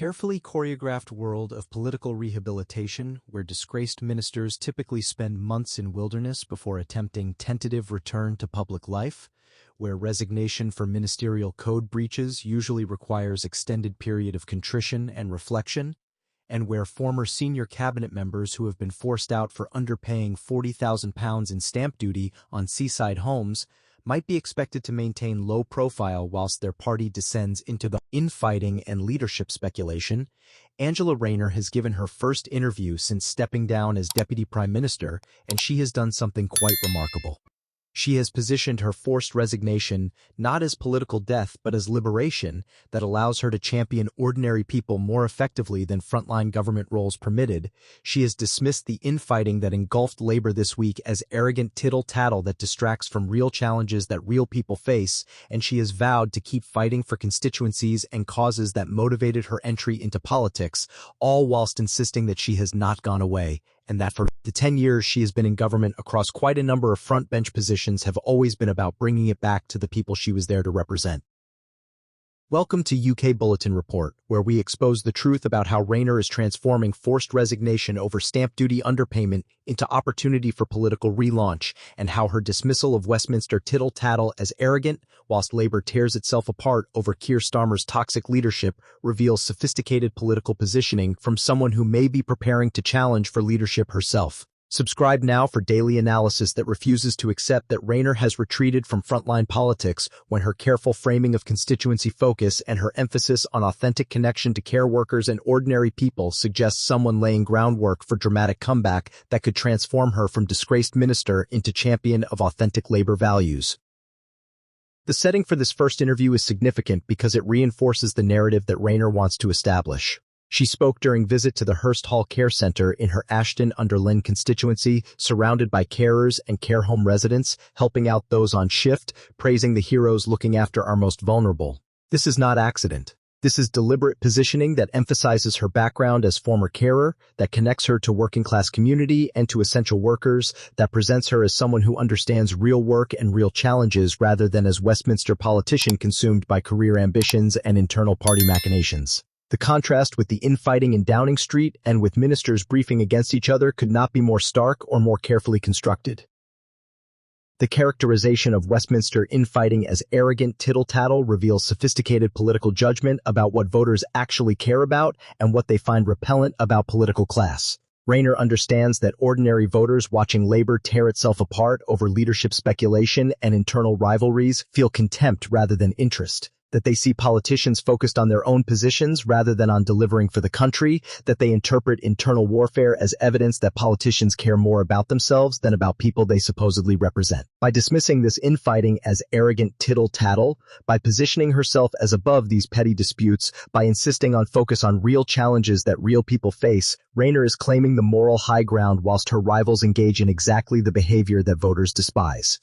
carefully choreographed world of political rehabilitation where disgraced ministers typically spend months in wilderness before attempting tentative return to public life, where resignation for ministerial code breaches usually requires extended period of contrition and reflection, and where former senior cabinet members who have been forced out for underpaying £40,000 in stamp duty on seaside homes might be expected to maintain low profile whilst their party descends into the infighting and leadership speculation, Angela Rayner has given her first interview since stepping down as Deputy Prime Minister, and she has done something quite remarkable. She has positioned her forced resignation not as political death but as liberation that allows her to champion ordinary people more effectively than frontline government roles permitted. She has dismissed the infighting that engulfed Labour this week as arrogant tittle-tattle that distracts from real challenges that real people face, and she has vowed to keep fighting for constituencies and causes that motivated her entry into politics, all whilst insisting that she has not gone away, and that for the 10 years she has been in government across quite a number of front-bench positions have always been about bringing it back to the people she was there to represent. Welcome to UK Bulletin Report, where we expose the truth about how Rayner is transforming forced resignation over stamp duty underpayment into opportunity for political relaunch, and how her dismissal of Westminster tittle-tattle as arrogant, whilst Labour tears itself apart over Keir Starmer's toxic leadership, reveals sophisticated political positioning from someone who may be preparing to challenge for leadership herself. Subscribe now for daily analysis that refuses to accept that Rayner has retreated from frontline politics when her careful framing of constituency focus and her emphasis on authentic connection to care workers and ordinary people suggests someone laying groundwork for dramatic comeback that could transform her from disgraced minister into champion of authentic Labour values. The setting for this first interview is significant because it reinforces the narrative that Rayner wants to establish. She spoke during visit to the Hurst Hall Care Centre in her Ashton-under-Lyne constituency, surrounded by carers and care home residents, helping out those on shift, praising the heroes looking after our most vulnerable. This is not accident. This is deliberate positioning that emphasizes her background as former carer, that connects her to working-class community and to essential workers, that presents her as someone who understands real work and real challenges rather than as Westminster politician consumed by career ambitions and internal party machinations. The contrast with the infighting in Downing Street and with ministers briefing against each other could not be more stark or more carefully constructed. The characterization of Westminster infighting as arrogant tittle-tattle reveals sophisticated political judgment about what voters actually care about and what they find repellent about political class. Rayner understands that ordinary voters watching Labour tear itself apart over leadership speculation and internal rivalries feel contempt rather than interest, that they see politicians focused on their own positions rather than on delivering for the country, that they interpret internal warfare as evidence that politicians care more about themselves than about people they supposedly represent. By dismissing this infighting as arrogant tittle-tattle, by positioning herself as above these petty disputes, by insisting on focus on real challenges that real people face, Rayner is claiming the moral high ground whilst her rivals engage in exactly the behavior that voters despise.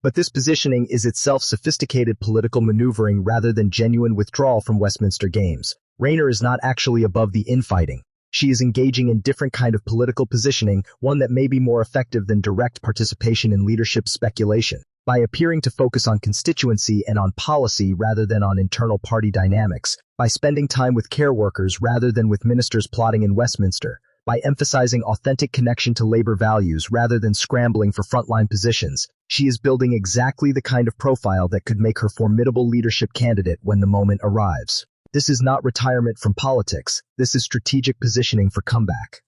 But this positioning is itself sophisticated political maneuvering rather than genuine withdrawal from Westminster games. Rayner is not actually above the infighting. She is engaging in different kind of political positioning, one that may be more effective than direct participation in leadership speculation. By appearing to focus on constituency and on policy rather than on internal party dynamics, by spending time with care workers rather than with ministers plotting in Westminster, by emphasizing authentic connection to Labour values rather than scrambling for frontline positions, she is building exactly the kind of profile that could make her formidable leadership candidate when the moment arrives. This is not retirement from politics. This is strategic positioning for comeback.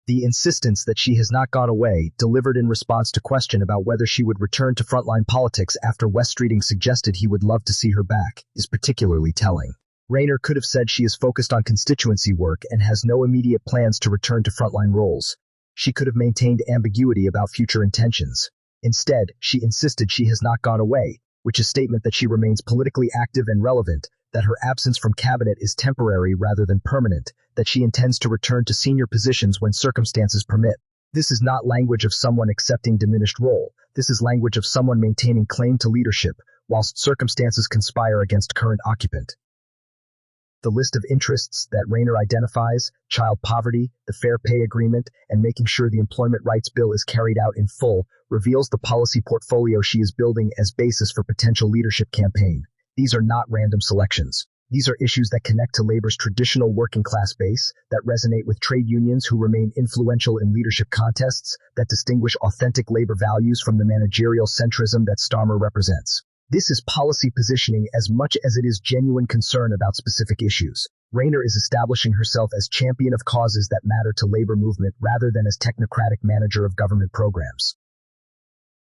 The insistence that she has not gone away, delivered in response to question about whether she would return to frontline politics after West Streeting suggested he would love to see her back, is particularly telling. Rayner could have said she is focused on constituency work and has no immediate plans to return to frontline roles. She could have maintained ambiguity about future intentions. Instead, she insisted she has not gone away, which is a statement that she remains politically active and relevant, that her absence from cabinet is temporary rather than permanent, that she intends to return to senior positions when circumstances permit. This is not language of someone accepting diminished role. This is language of someone maintaining claim to leadership, whilst circumstances conspire against current occupant. The list of interests that Rayner identifies, child poverty, the Fair Pay Agreement, and making sure the Employment Rights Bill is carried out in full, reveals the policy portfolio she is building as basis for potential leadership campaign. These are not random selections. These are issues that connect to labor's traditional working-class base, that resonate with trade unions who remain influential in leadership contests, that distinguish authentic labor values from the managerial centrism that Starmer represents. This is policy positioning as much as it is genuine concern about specific issues. Rayner is establishing herself as champion of causes that matter to labor movement rather than as technocratic manager of government programs.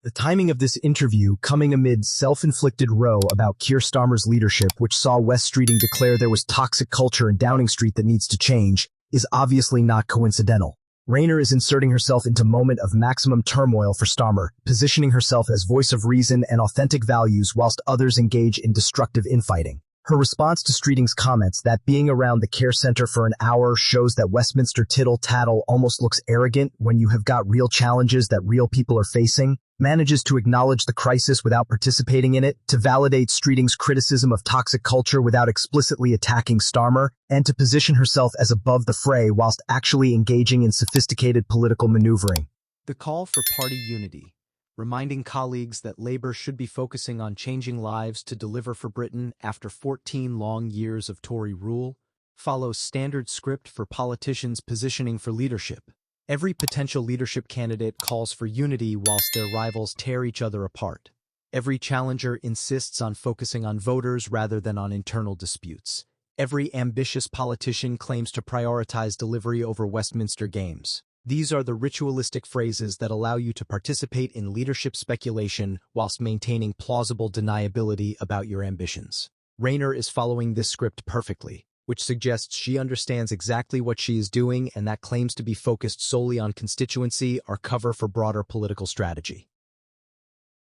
The timing of this interview, coming amid self-inflicted row about Keir Starmer's leadership, which saw West Streeting declare there was toxic culture in Downing Street that needs to change, is obviously not coincidental. Rayner is inserting herself into a moment of maximum turmoil for Starmer, positioning herself as voice of reason and authentic values whilst others engage in destructive infighting. Her response to Streeting's comments that being around the care center for an hour shows that Westminster tittle-tattle almost looks arrogant when you have got real challenges that real people are facing, manages to acknowledge the crisis without participating in it, to validate Streeting's criticism of toxic culture without explicitly attacking Starmer, and to position herself as above the fray whilst actually engaging in sophisticated political maneuvering. The call for party unity, reminding colleagues that Labour should be focusing on changing lives to deliver for Britain after 14 long years of Tory rule, follows standard script for politicians positioning for leadership. Every potential leadership candidate calls for unity whilst their rivals tear each other apart. Every challenger insists on focusing on voters rather than on internal disputes. Every ambitious politician claims to prioritize delivery over Westminster games. These are the ritualistic phrases that allow you to participate in leadership speculation whilst maintaining plausible deniability about your ambitions. Rayner is following this script perfectly, which suggests she understands exactly what she is doing and that claims to be focused solely on constituency are cover for broader political strategy.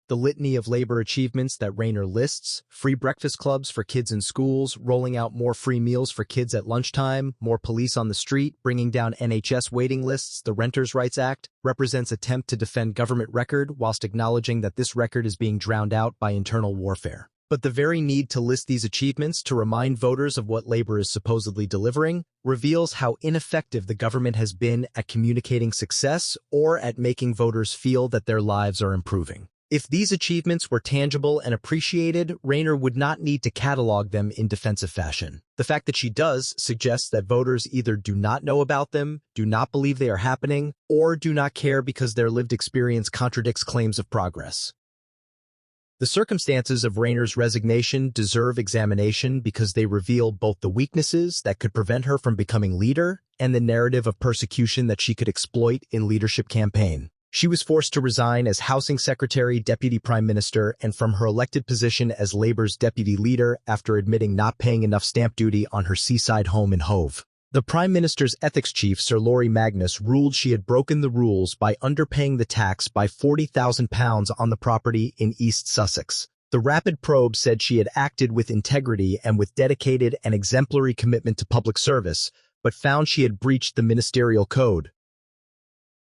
The litany of Labour achievements that Rayner lists, free breakfast clubs for kids in schools, rolling out more free meals for kids at lunchtime, more police on the street, bringing down NHS waiting lists, the Renters' Rights Act, represents attempt to defend government record whilst acknowledging that this record is being drowned out by internal warfare. But the very need to list these achievements to remind voters of what Labour is supposedly delivering reveals how ineffective the government has been at communicating success or at making voters feel that their lives are improving. If these achievements were tangible and appreciated, Rayner would not need to catalog them in defensive fashion. The fact that she does suggests that voters either do not know about them, do not believe they are happening, or do not care because their lived experience contradicts claims of progress. The circumstances of Rayner's resignation deserve examination because they reveal both the weaknesses that could prevent her from becoming leader and the narrative of persecution that she could exploit in leadership campaign. She was forced to resign as Housing Secretary, Deputy Prime Minister, and from her elected position as Labour's deputy leader after admitting not paying enough stamp duty on her seaside home in Hove. The Prime Minister's ethics chief, Sir Laurie Magnus, ruled she had broken the rules by underpaying the tax by £40,000 on the property in East Sussex. The rapid probe said she had acted with integrity and with dedicated and exemplary commitment to public service, but found she had breached the ministerial code.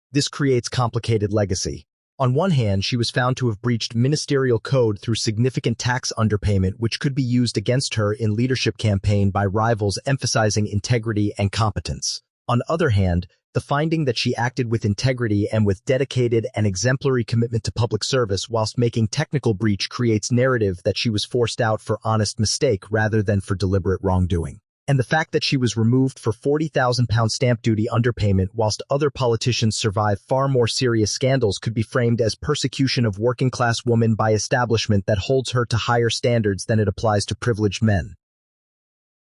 This creates complicated legacy. On one hand, she was found to have breached ministerial code through significant tax underpayment, which could be used against her in leadership campaign by rivals emphasizing integrity and competence. On the other hand, the finding that she acted with integrity and with dedicated and exemplary commitment to public service whilst making technical breach creates narrative that she was forced out for honest mistake rather than for deliberate wrongdoing. And the fact that she was removed for £40,000 stamp duty underpayment whilst other politicians survive far more serious scandals could be framed as persecution of working-class women by establishment that holds her to higher standards than it applies to privileged men.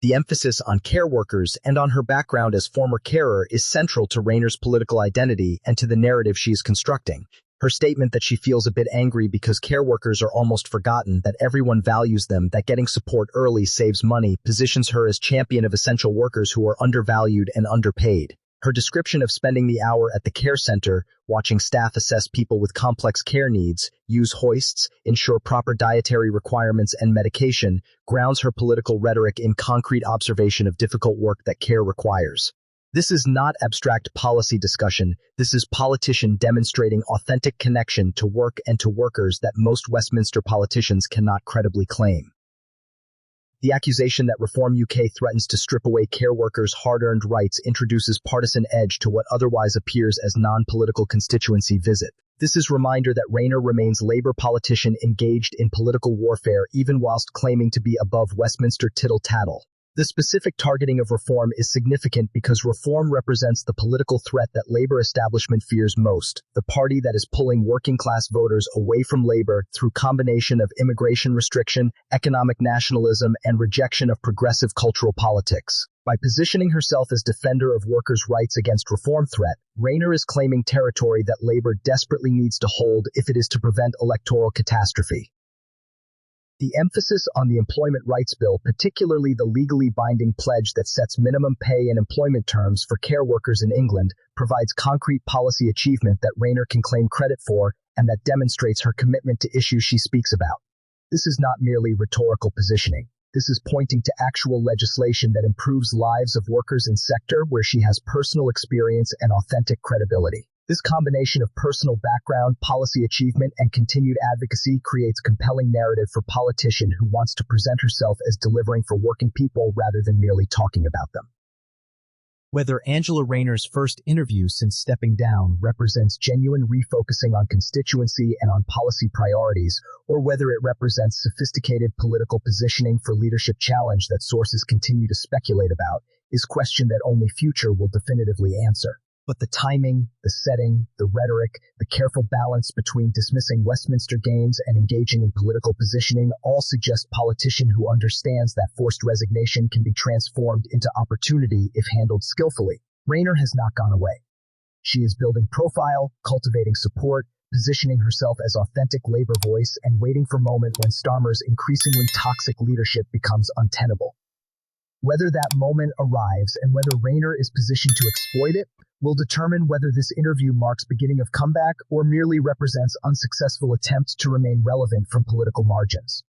The emphasis on care workers and on her background as former carer is central to Rayner's political identity and to the narrative she is constructing. Her statement that she feels a bit angry because care workers are almost forgotten, that everyone values them, that getting support early saves money, positions her as champion of essential workers who are undervalued and underpaid. Her description of spending the hour at the care center, watching staff assess people with complex care needs, use hoists, ensure proper dietary requirements and medication, grounds her political rhetoric in concrete observation of difficult work that care requires. This is not abstract policy discussion. This is politician demonstrating authentic connection to work and to workers that most Westminster politicians cannot credibly claim. The accusation that Reform UK threatens to strip away care workers' hard-earned rights introduces partisan edge to what otherwise appears as non-political constituency visit. This is a reminder that Rayner remains Labour politician engaged in political warfare even whilst claiming to be above Westminster tittle-tattle. The specific targeting of Reform is significant because Reform represents the political threat that Labour establishment fears most, the party that is pulling working-class voters away from Labour through combination of immigration restriction, economic nationalism, and rejection of progressive cultural politics. By positioning herself as defender of workers' rights against Reform threat, Rayner is claiming territory that Labour desperately needs to hold if it is to prevent electoral catastrophe. The emphasis on the Employment Rights Bill, particularly the legally binding pledge that sets minimum pay and employment terms for care workers in England, provides concrete policy achievement that Rayner can claim credit for and that demonstrates her commitment to issues she speaks about. This is not merely rhetorical positioning. This is pointing to actual legislation that improves lives of workers in sector where she has personal experience and authentic credibility. This combination of personal background, policy achievement, and continued advocacy creates a compelling narrative for a politician who wants to present herself as delivering for working people rather than merely talking about them. Whether Angela Rayner's first interview since stepping down represents genuine refocusing on constituency and on policy priorities, or whether it represents sophisticated political positioning for leadership challenge that sources continue to speculate about, is a question that only future will definitively answer. But the timing, the setting, the rhetoric, the careful balance between dismissing Westminster games and engaging in political positioning all suggest a politician who understands that forced resignation can be transformed into opportunity if handled skillfully. Rayner has not gone away. She is building profile, cultivating support, positioning herself as authentic Labour voice, and waiting for a moment when Starmer's increasingly toxic leadership becomes untenable. Whether that moment arrives and whether Rayner is positioned to exploit it will determine whether this interview marks beginning of comeback or merely represents unsuccessful attempts to remain relevant from political margins.